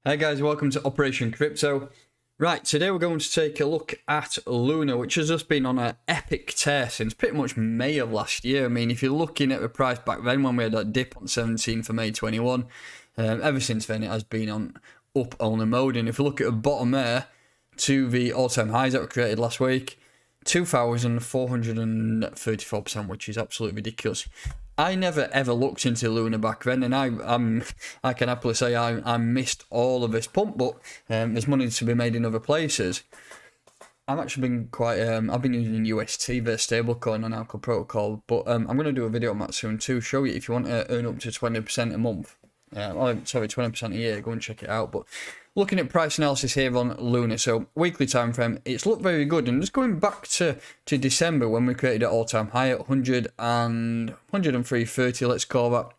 Hey guys, welcome to Operation Crypto. Right, today we're going to take a look at Luna, which has just been on an epic tear since pretty much May of last year. I mean, if you're looking at the price back then when we had that dip on 17 for May 21, ever since then it has been on up-only mode. And if you look at the bottom there to the all-time highs that were created last week, 2,434%, which is absolutely ridiculous. I never ever looked into Luna back then, and I can happily say I missed all of this pump, but there's money to be made in other places. I've actually been quite I've been using UST, the stablecoin on Alco Protocol, but I'm going to do a video on that soon too, show you if you want to earn up to 20% a month. Sorry, 20% a year, go and check it out. But looking at price analysis here on Luna, so weekly time frame, it's looked very good. And just going back to December when we created an all-time high at 103.30, let's call that.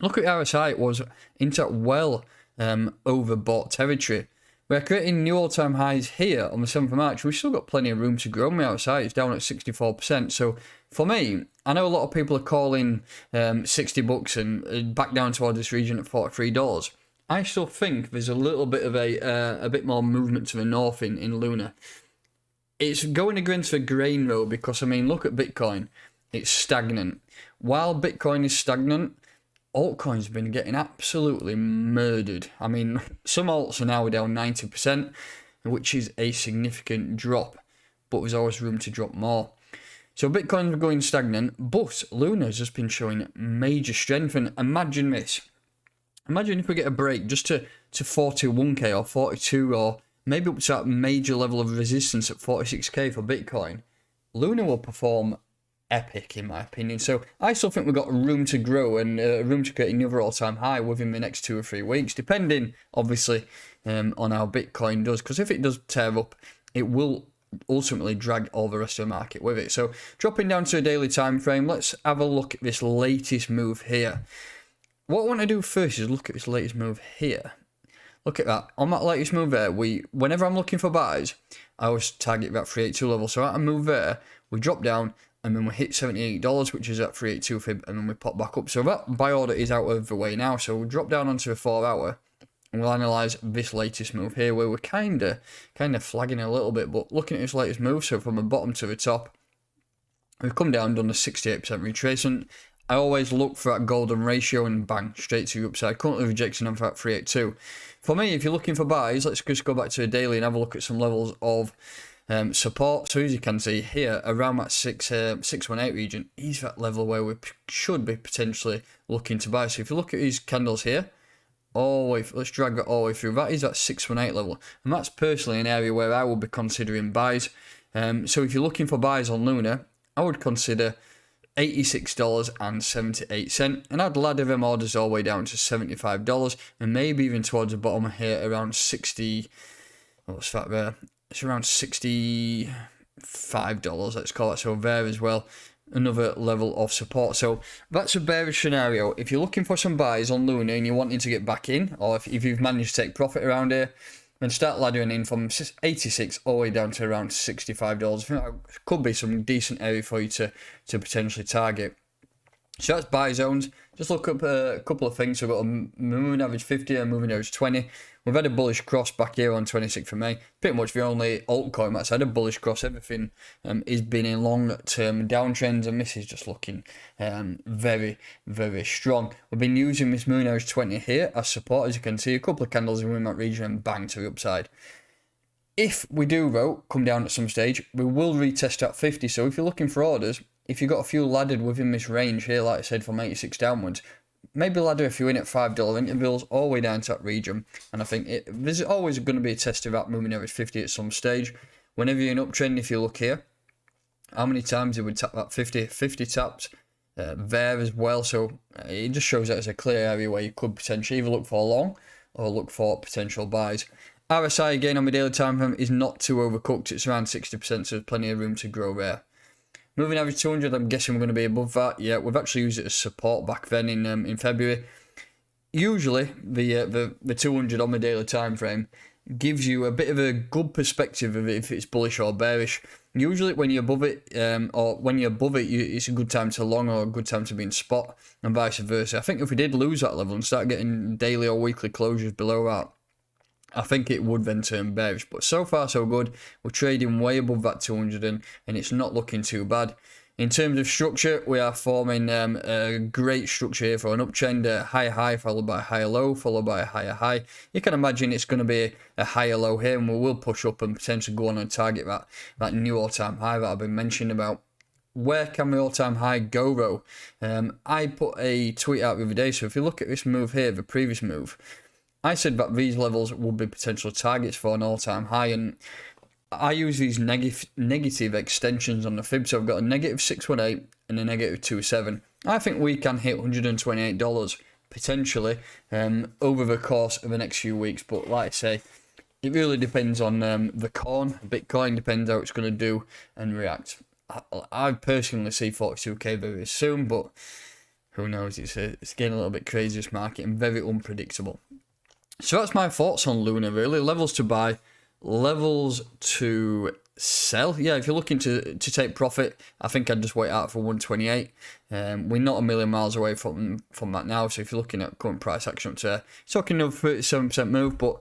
Look at the RSI, it was into well overbought territory. We're creating new all-time highs here on the 7th of March. We've still got plenty of room to grow. My RSI is down at 64%. So for me, I know a lot of people are calling $60 and back down towards this region at $43. I still think there's a little bit of a bit more movement to the north in Luna. It's going against the grain though, because I mean, look at Bitcoin. It's stagnant. While Bitcoin is stagnant, altcoins have been getting absolutely murdered. I mean, some alts are now down 90%, which is a significant drop, but there's always room to drop more. So Bitcoin's going stagnant, but Luna's just been showing major strength. And imagine this. Imagine if we get a break just to 41k or 42, or maybe up to that major level of resistance at 46k for Bitcoin. Luna will perform epic in my opinion. So I still think we've got room to grow and room to create another all-time high within the next 2 or 3 weeks, depending obviously on how Bitcoin does, because if it does tear up, it will ultimately drag all the rest of the market with it. So dropping down to a daily time frame, let's have a look at this latest move here. What I want to do first is look at this latest move here. Look at that. On that latest move there, whenever I'm looking for buys, I always target that 382 level. So at a move there, we drop down and then we hit $78, which is at 382 fib, and then we pop back up. So that buy order is out of the way now. So we'll drop down onto a 4 hour and we'll analyze this latest move here, where we're kind of flagging a little bit. But looking at this latest move, so from the bottom to the top, we've come down, done a 68% retracement. I always look for that golden ratio and bang, straight to the upside. Currently rejecting them for that 382. For me, if you're looking for buys, let's just go back to a daily and have a look at some levels of support. So as you can see here, around that 618 region is that level where we should be potentially looking to buy. So if you look at these candles here, all the way, let's drag that all the way through. That is that 618 level. And that's personally an area where I will be considering buys. So if you're looking for buys on Luna, I would consider $86.78, and I'd ladder them orders all the way down to $75, and maybe even towards the bottom here around 60. What's that there? It's around $65. Let's call it. So there as well, another level of support. So that's a bearish scenario. If you're looking for some buys on Luna and you're wanting to get back in, or if you've managed to take profit around here, then start laddering in from 86 all the way down to around $65. I think that could be some decent area for you to potentially target. So that's buy zones. Just look up a couple of things. So we've got a moving average 50 and a moving average 20. We've had a bullish cross back here on 26th of May. Pretty much the only altcoin that's had a bullish cross. Everything is been in long-term downtrends, and this is just looking very, very strong. We've been using this moving average 20 here as support. As you can see, a couple of candles in that region and bang to the upside. If we do, though, come down at some stage, we will retest at 50. So if you're looking for orders, if you've got a few laddered within this range here, like I said, from 86 downwards, maybe ladder a few in at $5 intervals all the way down to that region. And I think there's always going to be a test of that moving average 50 at some stage. Whenever you're in uptrend, if you look here, how many times it would tap that 50 taps there as well. So it just shows that it's a clear area where you could potentially either look for long or look for potential buys. RSI again on the daily time frame is not too overcooked. It's around 60%, so there's plenty of room to grow there. Moving average 200, I'm guessing we're going to be above that. Yeah, we've actually used it as support back then in February. Usually, the 200 on the daily time frame gives you a bit of a good perspective of if it's bullish or bearish. Usually, when you're above it, it's a good time to long or a good time to be in spot, and vice versa. I think if we did lose that level and start getting daily or weekly closures below that, I think it would then turn bearish. But so far so good. We're trading way above that 200 and it's not looking too bad. In terms of structure, we are forming a great structure here for an uptrend, a higher high followed by a higher low, followed by a higher high. You can imagine it's going to be a higher low here, and we will push up and potentially go on and target that new all-time high that I've been mentioning about. Where can the all-time high go though? I put a tweet out the other day, so if you look at this move here, the previous move, I said that these levels would be potential targets for an all-time high, and I use these negative extensions on the fib, so I've got a negative 618 and a negative 27. I think we can hit $128 potentially over the course of the next few weeks, but like I say, it really depends on the coin. Bitcoin depends how it's going to do and react. I personally see 42k very soon, but who knows? It's getting a little bit crazy, this market, and very unpredictable. So that's my thoughts on Luna, really. Levels to buy, levels to sell. Yeah, if you're looking to take profit, I think I'd just wait out for 128. We're not a million miles away from that now, so if you're looking at current price action up to there, it's talking of 37% move, but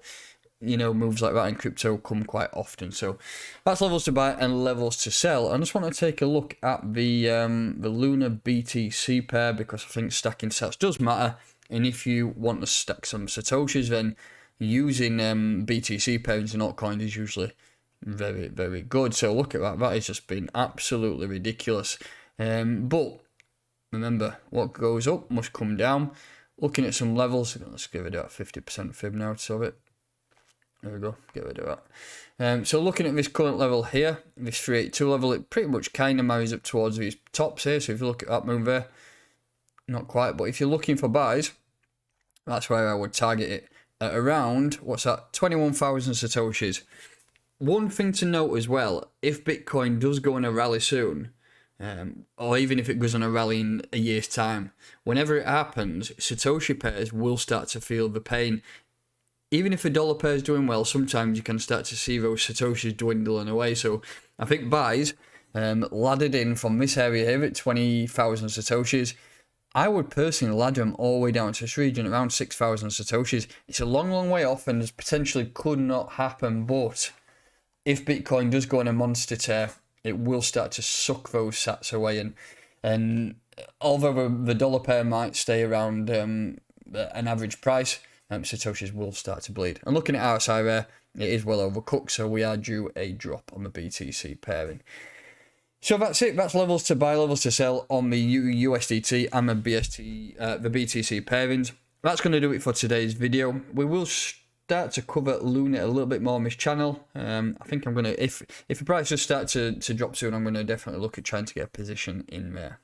you know, moves like that in crypto come quite often. So that's levels to buy and levels to sell. I just want to take a look at the Luna BTC pair, because I think stacking sats does matter. And if you want to stack some Satoshis, then using BTC pairings and altcoins is usually very, very good. So look at that. That has just been absolutely ridiculous. But remember, what goes up must come down. Looking at some levels, let's give it a 50% fib now to it. There we go, get rid of that. So looking at this current level here, this 382 level, it pretty much kind of marries up towards these tops here. So if you look at that move there, not quite, but if you're looking for buys, that's where I would target it at around, what's that, 21,000 Satoshis. One thing to note as well, if Bitcoin does go on a rally soon, or even if it goes on a rally in a year's time, whenever it happens, Satoshi pairs will start to feel the pain. Even if a dollar pair is doing well, sometimes you can start to see those Satoshis dwindling away. So I think buys, laddered in from this area here at 20,000 Satoshis, I would personally ladder them all the way down to this region, around 6,000 Satoshis. It's a long, long way off and potentially could not happen, but if Bitcoin does go on a monster tear, it will start to suck those sats away. And although the dollar pair might stay around an average price, Satoshis will start to bleed. And looking at RSI there, it is well overcooked, so we are due a drop on the BTC pairing. So that's it. That's levels to buy, levels to sell on the USDT and the BTC pairings. That's going to do it for today's video. We will start to cover Luna a little bit more on this channel. I think I'm going to, if the price does start to drop soon, I'm going to definitely look at trying to get a position in there.